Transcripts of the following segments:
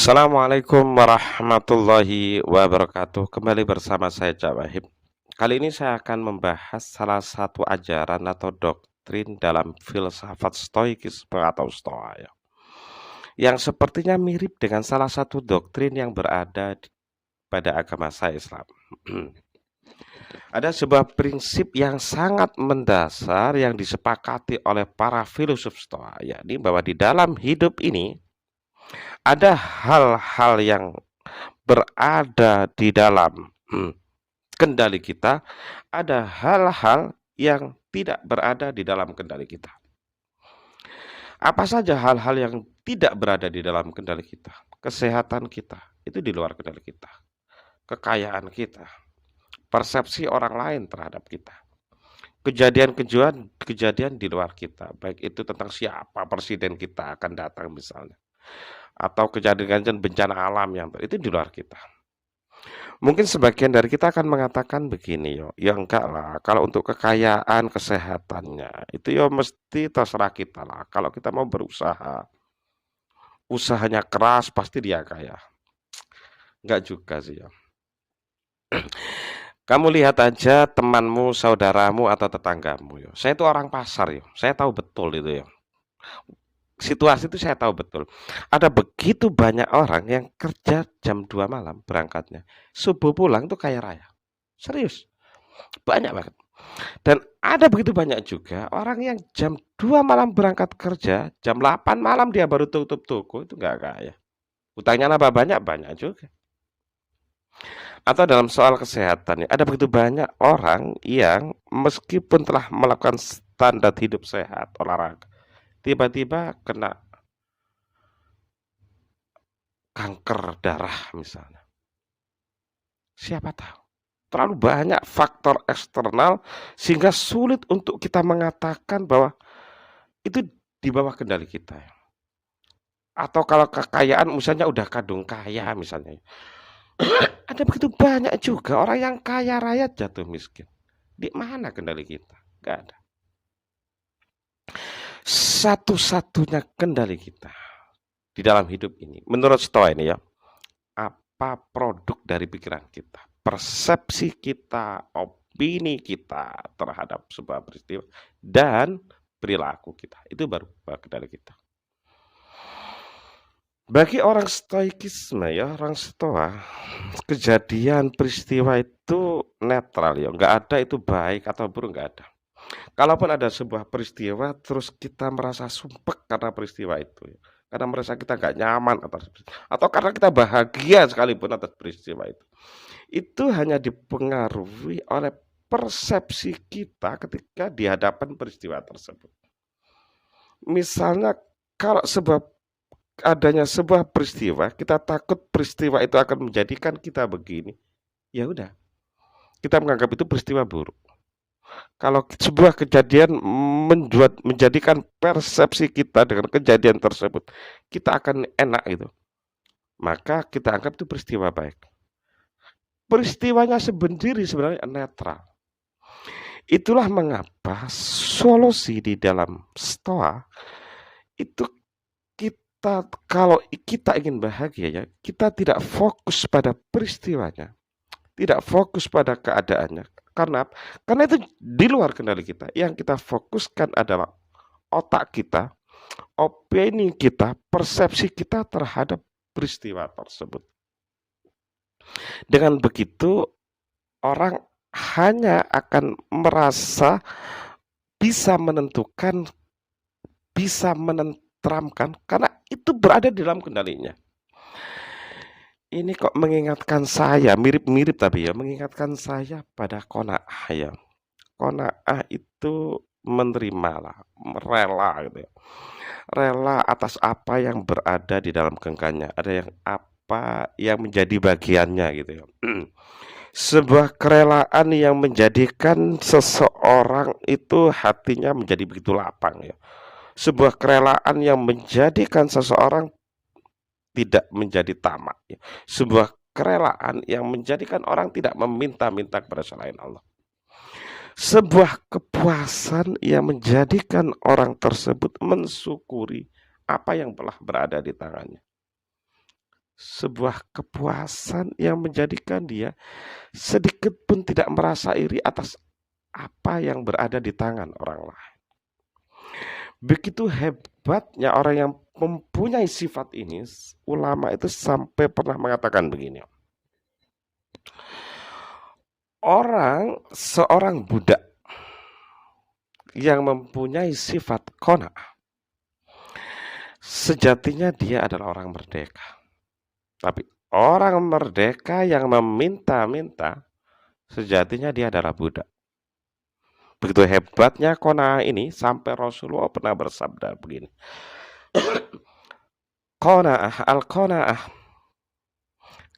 Assalamualaikum warahmatullahi wabarakatuh. Kembali bersama saya Cak Wahib. Kali ini saya akan membahas salah satu ajaran atau doktrin dalam filsafat Stoikisme atau Stoa ya. Yang sepertinya mirip dengan salah satu doktrin yang berada pada agama saya Islam. Ada sebuah prinsip yang sangat mendasar yang disepakati oleh para filsuf Stoa, yakni bahwa di dalam hidup ini ada hal-hal yang berada di dalam kendali kita, ada hal-hal yang tidak berada di dalam kendali kita. Apa saja hal-hal yang tidak berada di dalam kendali kita? Kesehatan kita, itu di luar kendali kita. Kekayaan kita, persepsi orang lain terhadap kita. Kejadian di luar kita, baik itu tentang siapa presiden kita akan datang misalnya, atau kejadian bencana alam yang itu di luar kita. Mungkin sebagian dari kita akan mengatakan begini yo, ya enggak lah, kalau untuk kekayaan, kesehatannya, itu ya mesti terserah kita lah. Kalau kita mau berusaha, usahanya keras, pasti dia kaya. Enggak juga sih ya. Kamu lihat aja temanmu, saudaramu, atau tetanggamu yo. Saya itu orang pasar yo, saya tahu betul itu ya. Situasi itu saya tahu betul. Ada begitu banyak orang yang kerja jam 2 malam berangkatnya. Subuh pulang tuh kaya raya. Serius. Banyak banget. Dan ada begitu banyak juga orang yang jam 2 malam berangkat kerja, jam 8 malam dia baru tutup toko, itu nggak kaya. Utangnya nambah banyak, banyak juga. Atau dalam soal kesehatan, ada begitu banyak orang yang meskipun telah melakukan standar hidup sehat, olahraga, tiba-tiba kena kanker darah misalnya. Siapa tahu? Terlalu banyak faktor eksternal sehingga sulit untuk kita mengatakan bahwa itu di bawah kendali kita. Atau kalau kekayaan misalnya udah kadung kaya misalnya. Ada begitu banyak juga orang yang kaya raya jatuh miskin. Di mana kendali kita? Gak ada. Satu-satunya kendali kita di dalam hidup ini, menurut Stoa ini ya, apa produk dari pikiran kita, persepsi kita, opini kita terhadap sebuah peristiwa, dan perilaku kita. Itu baru kendali kita. Bagi orang stoikisme ya, orang stoa, kejadian peristiwa itu netral ya, nggak ada itu baik atau buruk, nggak ada. Kalaupun ada sebuah peristiwa, terus kita merasa sumpek karena peristiwa itu, ya. Karena merasa kita nggak nyaman atas atau karena kita bahagia sekalipun atas peristiwa itu hanya dipengaruhi oleh persepsi kita ketika di hadapan peristiwa tersebut. Misalnya kalau adanya sebuah peristiwa, kita takut peristiwa itu akan menjadikan kita begini, ya udah, kita menganggap itu peristiwa buruk. Kalau sebuah kejadian menjadikan persepsi kita dengan kejadian tersebut, kita akan enak itu, maka kita anggap itu peristiwa baik. Peristiwanya sendiri sebenarnya netral. Itulah mengapa solusi di dalam Stoa itu kalau kita ingin bahagia ya, kita tidak fokus pada peristiwanya, tidak fokus pada keadaannya. Karena itu di luar kendali kita. Yang kita fokuskan adalah otak kita, opini kita, persepsi kita terhadap peristiwa tersebut. Dengan begitu, orang hanya akan merasa bisa menentukan, bisa menenteramkan, karena itu berada di dalam kendalinya. Ini kok mengingatkan saya, mirip-mirip tapi ya, mengingatkan saya pada qanaah ya. Qanaah itu menerima lah, rela gitu ya. Rela atas apa yang berada di dalam genggamnya. Ada yang apa yang menjadi bagiannya gitu ya. Sebuah kerelaan yang menjadikan seseorang itu hatinya menjadi begitu lapang ya. Sebuah kerelaan yang menjadikan seseorang tidak menjadi tamak ya. Sebuah kerelaan yang menjadikan orang tidak meminta-minta kepada selain Allah. Sebuah kepuasan yang menjadikan orang tersebut mensyukuri apa yang telah berada di tangannya. sebuah kepuasan yang menjadikan dia sedikit pun tidak merasa iri atas apa yang berada di tangan orang lain. Begitu hebatnya orang yang mempunyai sifat ini, ulama itu sampai pernah mengatakan begini. Seorang budak yang mempunyai sifat qanaah, sejatinya dia adalah orang merdeka. Tapi orang merdeka yang meminta-minta, sejatinya dia adalah budak. Begitu hebatnya qanaah ini sampai Rasulullah pernah bersabda begini. Al-qanaah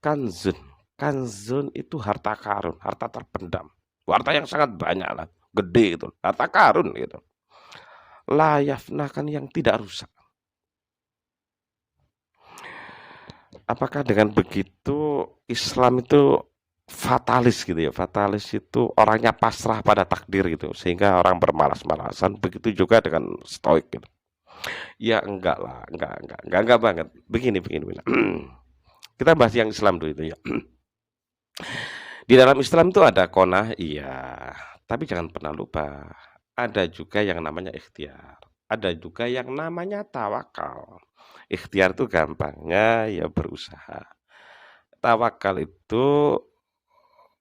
kanzun. Kanzun itu harta karun, harta terpendam. Harta yang sangat banyak lah, gede itu, harta karun gitu. La yafnakan, yang tidak rusak. Apakah dengan begitu Islam itu fatalis gitu ya? Fatalis itu orangnya pasrah pada takdir gitu, sehingga orang bermalas-malasan. Begitu juga dengan stoik gitu. Ya enggak lah, enggak banget. Begini. Kita bahas yang Islam dulu itu ya. Di dalam Islam itu ada qanaah, iya. Tapi jangan pernah lupa, ada juga yang namanya ikhtiar. Ada juga yang namanya tawakal. Ikhtiar itu gampangnya ya berusaha. Tawakal itu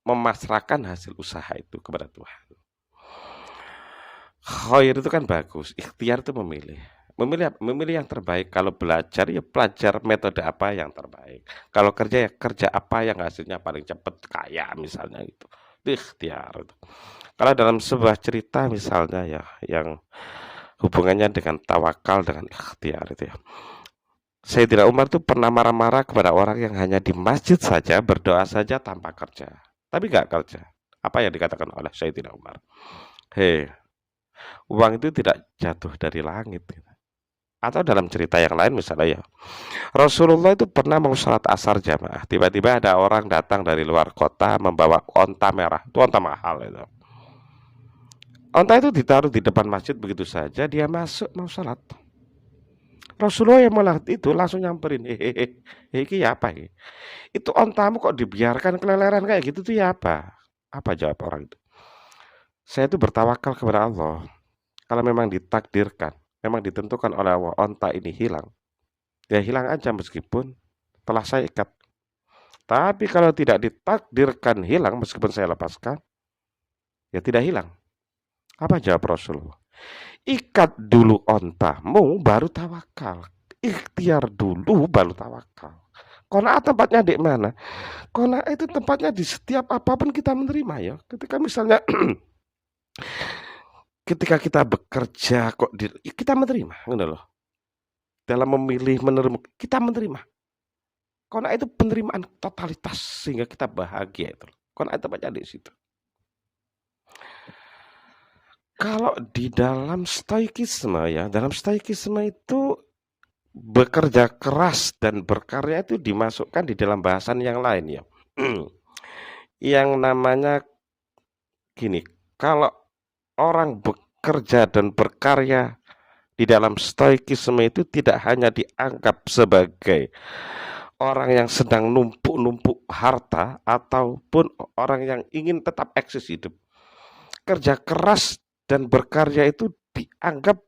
memasrahkan hasil usaha itu kepada Tuhan. Khair itu kan bagus, ikhtiar itu memilih. Memilih yang terbaik. Kalau belajar ya belajar metode apa yang terbaik. Kalau kerja ya kerja apa yang hasilnya paling cepat, kaya misalnya gitu. Itu ikhtiar itu. Kalau dalam sebuah cerita misalnya ya yang hubungannya dengan tawakal dengan ikhtiar itu ya. Sayyidina Umar itu pernah marah-marah kepada orang yang hanya di masjid saja, berdoa saja tanpa kerja. Tapi nggak kerja. Apa yang dikatakan oleh Sayyidina Umar? Hei, uang itu tidak jatuh dari langit. Atau dalam cerita yang lain misalnya ya, Rasulullah itu pernah mau sholat asar jamaah. Tiba-tiba ada orang datang dari luar kota membawa onta merah. Itu onta mahal itu. Onta itu ditaruh di depan masjid begitu saja, dia masuk mau sholat. Rasulullah yang melihat itu langsung nyamperin, ini apa ini? Itu ontamu kok dibiarkan keleleran kayak gitu tuh ya apa? Apa jawab orang itu? Saya itu bertawakal kepada Allah. Kalau memang ditakdirkan, memang ditentukan oleh Allah, onta ini hilang, ya hilang aja meskipun telah saya ikat. Tapi kalau tidak ditakdirkan hilang meskipun saya lepaskan, ya tidak hilang. Apa jawab Rasulullah? Ikat dulu ontamu baru tawakal. Ikhtiar dulu baru tawakal. Qanaah tempatnya di mana? Qanaah itu tempatnya di setiap apapun kita menerima ya. Ketika misalnya ketika kita bekerja kok kita menerima, gitu loh. Dalam memilih menerima, kita menerima. Qanaah itu penerimaan totalitas sehingga kita bahagia itu. Qanaah tempatnya di situ. Kalau di dalam stoikisme ya, dalam stoikisme itu bekerja keras dan berkarya itu dimasukkan di dalam bahasan yang lain ya. Yang namanya gini, kalau orang bekerja dan berkarya di dalam stoikisme itu tidak hanya dianggap sebagai orang yang sedang numpuk-numpuk harta ataupun orang yang ingin tetap eksis hidup. Kerja keras dan berkarya itu dianggap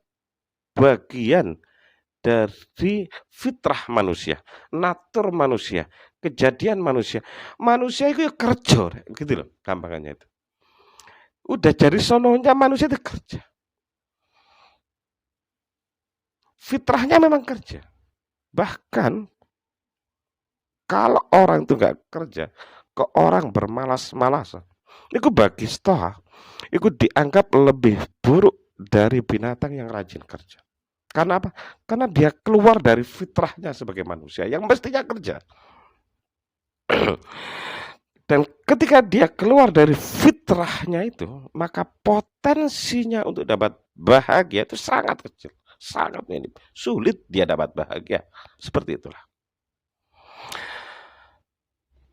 bagian dari fitrah manusia, natur manusia, kejadian manusia. Manusia itu ya kerja, gitu loh, gampangannya itu. Udah jadi sononya manusia itu kerja. Fitrahnya memang kerja. Bahkan kalau orang itu nggak kerja, ke orang bermalas-malasan, itu bagi Stoa, itu dianggap lebih buruk dari binatang yang rajin kerja. Karena apa? Karena dia keluar dari fitrahnya sebagai manusia yang mestinya kerja. Dan ketika dia keluar dari fitrahnya itu, maka potensinya untuk dapat bahagia itu sangat kecil, sangat minim. Sulit dia dapat bahagia. Seperti itulah.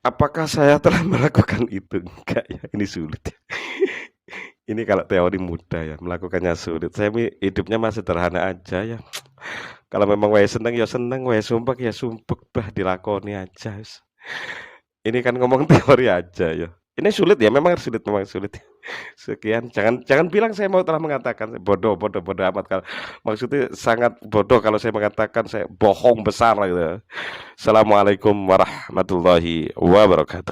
Apakah saya telah melakukan itu? Enggak ya, ini sulit. Ini kalau teori mudah ya, melakukannya sulit. Saya hidupnya masih sederhana aja ya. Kalau memang wae seneng ya seneng, wae sumpek ya sumpek, bah dilakoni aja wis. Ini kan ngomong teori aja ya. Ini sulit ya, memang sulit. Sekian, jangan jangan bilang saya mau telah mengatakan bodoh, bodoh, bodoh amat kalau maksudnya sangat bodoh kalau saya mengatakan saya bohong besar gitu. Assalamualaikum warahmatullahi wabarakatuh.